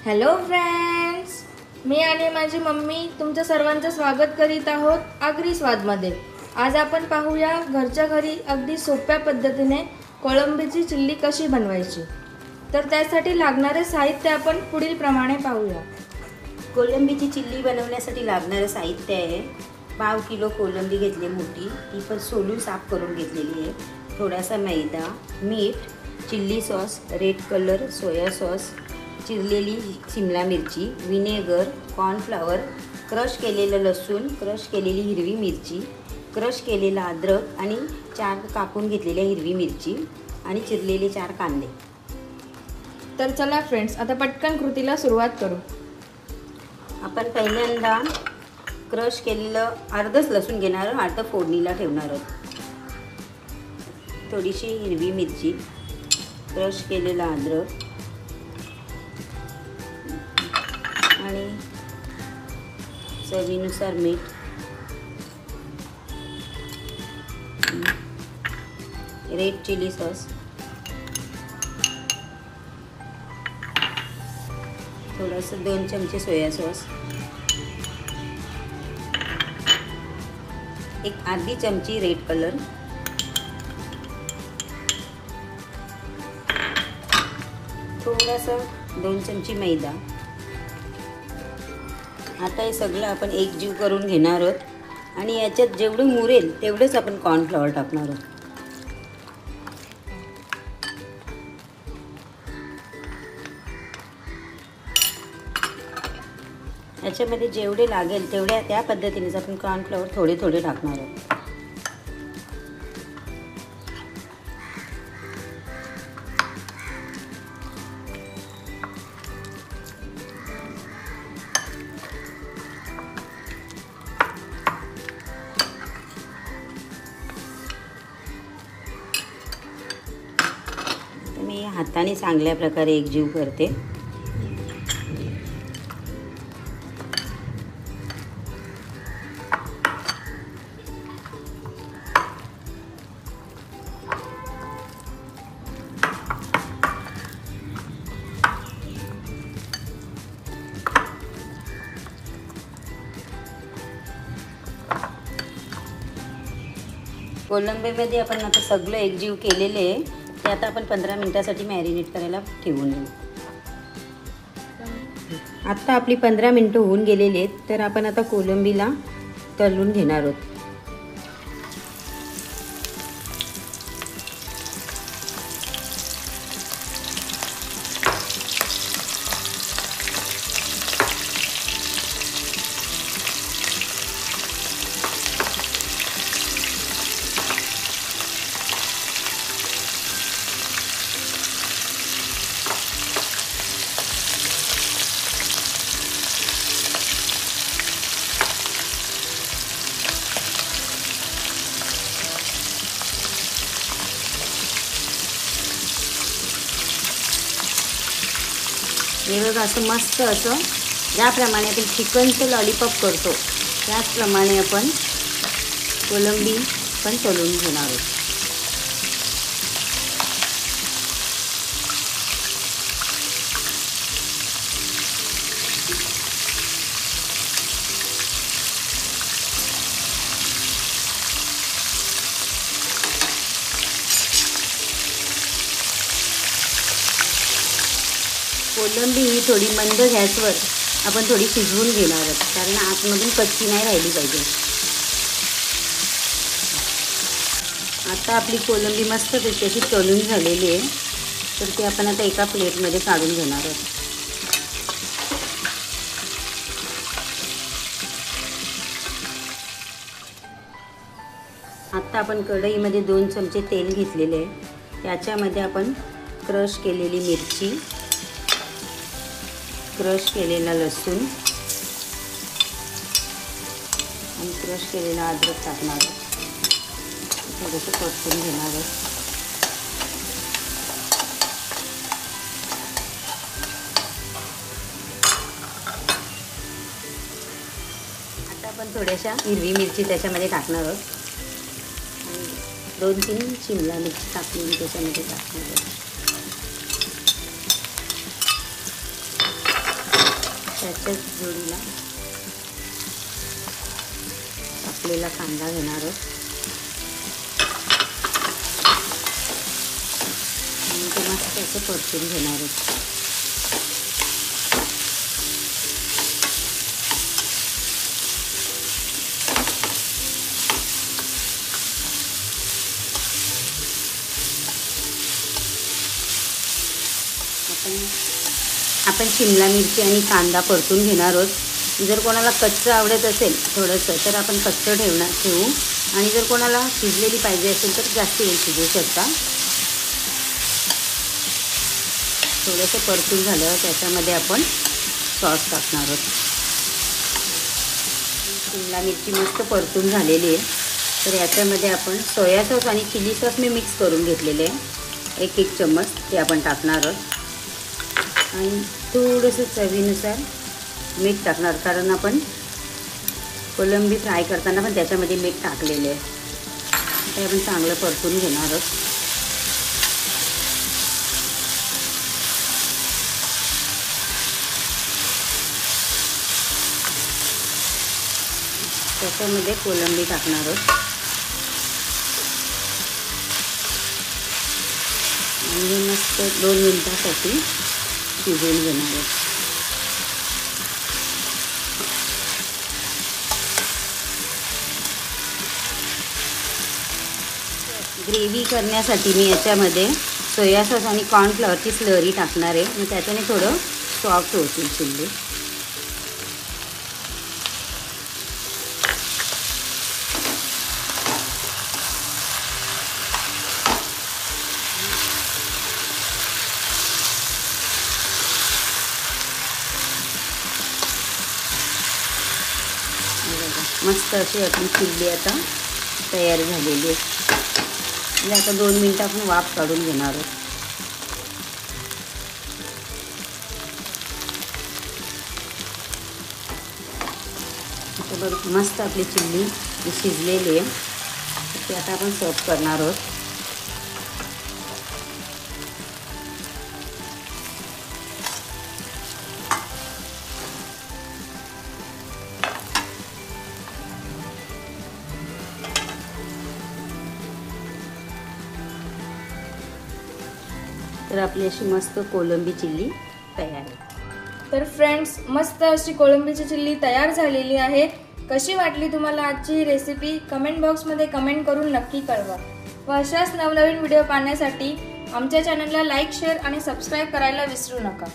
Hello friends, मी आणि माझी mummy तुमचं सर्वांचं स्वागत करीत आहोत आगरी स्वादमध्ये। आज आपण पाहूया घरच्या घरी अगदी सोप्या पद्धतीने कोळंबीची चिल्ली कशी बनवायची। तर त्यासाठी लागणारे साहित्य आपण पुढील प्रमाणे पाहूया। कोळंबीची चिल्ली बनवण्यासाठी लागणारे साहित्य आहे, पाव किलो कोळंबी घेतली मोठी, ती पण सोलून साफ करून घेतलेली आहे। थोडासा मैदा, मीठ, chilli sauce, red colour, soya sauce, चिरलेली शिमला मिरची, विनेगर, कॉर्नफ्लॉवर, क्रश केलेलं लसूण, क्रश केलेली हिरवी मिरची, क्रश केलेला अद्रक आणि 4 कापून घेतलेल्या हिरवी मिरची आणि चिरलेले 4 कांदे। तर चला फ्रेंड्स, आता पटकन कृतीला सुरुवात करू। आपण पहिल्यांदा क्रश केलेलं अर्धच लसूण घेणार आहोत, अर्ध फोडणीला ठेवणार आहोत। थोडीशी हिरवी मिरची, क्रश केलेला अद्रक आणि चवीनुसार मीठ, रेड चिली सॉस, थोडंसं 2 चमचे सोया सॉस, एक अर्धी चमची रेड कलर, थोडासा 2 चमची मैदा। आता हे सगळं आपण एकजीव करून घेणार आहोत आणि याच्यात जेवढं मुरेल तेवढंच आपण कॉर्नफ्लॉवर टाकणार आहोत। याच्यामध्ये जेवढे लागेल तेवढ्या त्या पद्धतीनेच आपण कॉर्नफ्लॉवर थोडे थोडे टाकणार आहोत। मी हाताने चांगल्या प्रकारे एकजीव करते। कोळंबीमध्ये आपण आता सगळं एकजीव केलेले आहे, ते आता आपण 15 मिनिटासाठी मॅरिनेट करायला ठेवून देऊ। आता आपली 15 मिनिटं होऊन गेलेली आहेत, तर आपण आता कोळंबीला तळून घेणार आहोत। हे बघा, असं मस्त असं ज्याप्रमाणे आपण चिकनचं लॉलीपॉप करतो त्याचप्रमाणे आपण कोळंबी पण तळून घेणार आहोत। कोळंबी ही थोडी मंद गॅसवर आपण थोडी शिजवून घेणार आहोत, कारण आतमधून कच्ची नाही राहिली पाहिजे। आता आपली कोळंबी मस्त अशी तळून झालेली आहे, तर ती आपण आता एका प्लेटमध्ये काढून घेणार आहोत। आता आपण कढईमध्ये 2 चमचे तेल घेतलेले आहे, त्याच्यामध्ये आपण क्रश केलेली मिरची, क्रश केलेला लसूण आणि क्रश केलेला अद्रक टाकणार आहोत। थोडंसं परतून घेणार आहोत। आता आपण थोड्याशा हिरवी मिरची त्याच्यामध्ये टाकणार आहोत आणि 2-3 शिमला मिरची टाकलेली त्याच्यामध्ये टाकणार आहोत। त्याच्याच जोडीला कापलेला कांदा घेणार आहोत आणि ते मस्त असं परतून घेणार आहोत. आपण शिमला मिरची आणि कांदा परतून घेणार आहोत. जर कोणाला कच्चं आवडत असेल थोडंसं तर आपण कच्चं ठेवू आणि जर कोणाला शिजलेली पाहिजे असेल तर जास्त वेळ शिजवू शकता. थोडंसं परतून झालं त्याच्यामध्ये आपण सॉस टाकणार आहोत. शिमला मिरची मस्त परतून झालेली आहे तर याच्यामध्ये आपण सोया सॉस आणि चिली सॉस मी मिक्स करून घेतलेले आहे. 1 चम्मच ते आपण टाकणार आहोत आणि थोडंसं चवीनुसार मीठ टाकणार, कारण आपण कोलंबी फ्राय करताना पण त्याच्यामध्ये मीठ टाकलेले आहे. ते आपण चांगलं परतून घेणार आहोत. त्याच्यामध्ये कोलंबी टाकणार आहोत आणि मस्त 2 मिनिटासाठी शिजवून घेणार आहोत. ग्रेव्ही करण्यासाठी मी याच्यामध्ये सोया सॉस आणि कॉर्नफ्लॉवरची स्लरी टाकणार आहे आणि त्याच्याने थोडं सॉफ्ट होतील चिल्ली. मस्त अशी आपली चिल्ली आता तयार झालेली आहे. म्हणजे आता 2 मिनिटं आपण वाफ काढून घेणार आहोत. आता बघ मस्त आपली चिल्ली शिजलेली आहे. ती आता आपण सर्व करणार आहोत. तर आपली अशी मस्त कोलंबी चिल्ली तयार आहे. तर फ्रेंड्स, मस्त अशी कोळंबीची चिल्ली तयार झालेली आहे. कशी वाटली तुम्हाला आजची रेसिपी कमेंट बॉक्समध्ये कमेंट करून नक्की कळवा. व अशाच नवनवीन व्हिडिओ पाहण्यासाठी आमच्या चॅनलला लाईक, शेअर आणि सबस्क्राईब करायला विसरू नका.